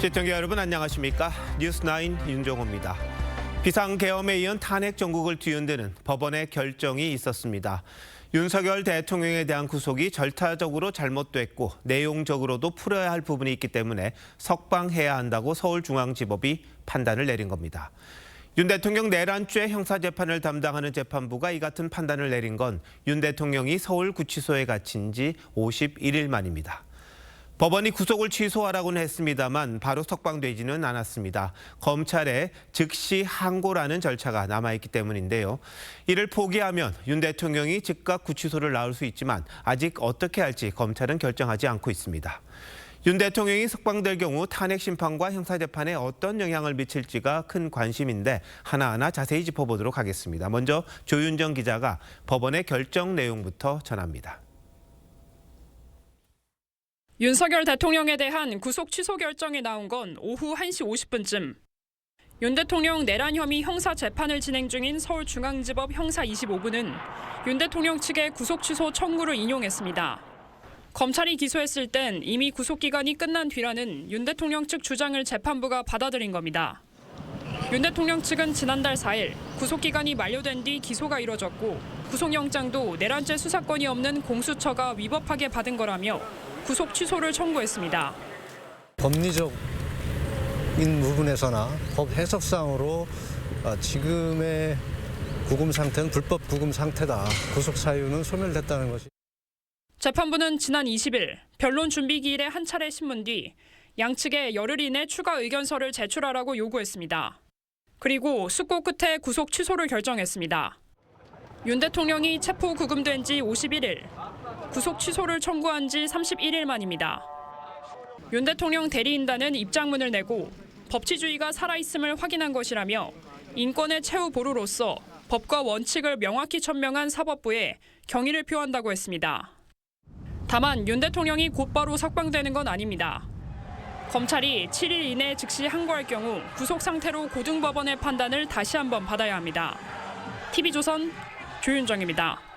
시청자 여러분 안녕하십니까? 뉴스9 윤종호입니다. 비상계엄에 이은 탄핵 정국을 뒤흔드는 법원의 결정이 있었습니다. 윤석열 대통령에 대한 구속이 절차적으로 잘못됐고 내용적으로도 풀어야 할 부분이 있기 때문에 석방해야 한다고 서울중앙지법이 판단을 내린 겁니다. 윤 대통령 내란죄 형사재판을 담당하는 재판부가 이 같은 판단을 내린 건 윤 대통령이 서울구치소에 갇힌 지 51일 만입니다. 법원이 구속을 취소하라고는 했습니다만 바로 석방되지는 않았습니다. 검찰에 즉시 항고라는 절차가 남아있기 때문인데요. 이를 포기하면 윤 대통령이 즉각 구치소를 나올 수 있지만 아직 어떻게 할지 검찰은 결정하지 않고 있습니다. 윤 대통령이 석방될 경우 탄핵 심판과 형사재판에 어떤 영향을 미칠지가 큰 관심인데 하나하나 자세히 짚어보도록 하겠습니다. 먼저 조윤정 기자가 법원의 결정 내용부터 전합니다. 윤석열 대통령에 대한 구속 취소 결정이 나온 건 오후 1시 50분쯤. 윤 대통령 내란 혐의 형사 재판을 진행 중인 서울중앙지법 형사 25부는 윤 대통령 측의 구속 취소 청구를 인용했습니다. 검찰이 기소했을 땐 이미 구속 기간이 끝난 뒤라는 윤 대통령 측 주장을 재판부가 받아들인 겁니다. 윤 대통령 측은 지난달 4일 구속 기간이 만료된 뒤 기소가 이뤄졌고 구속영장도 내란죄 수사권이 없는 공수처가 위법하게 받은 거라며 구속 취소를 청구했습니다. 법리적인 부분에서나 법 해석상으로 지금의 구금 상태는 불법 구금 상태다. 구속 사유는 소멸됐다는 것이. 재판부는 지난 20일 변론 준비 기일에 한 차례 신문 뒤 양측에 열흘 이내 추가 의견서를 제출하라고 요구했습니다. 그리고 숙고 끝에 구속 취소를 결정했습니다. 윤 대통령이 체포 구금된 지 51일, 구속 취소를 청구한 지 31일 만입니다. 윤 대통령 대리인단은 입장문을 내고 법치주의가 살아있음을 확인한 것이라며 인권의 최후 보루로서 법과 원칙을 명확히 천명한 사법부에 경의를 표한다고 했습니다. 다만 윤 대통령이 곧바로 석방되는 건 아닙니다. 검찰이 7일 이내 즉시 항고할 경우 구속 상태로 고등법원의 판단을 다시 한번 받아야 합니다. TV조선 조윤정입니다.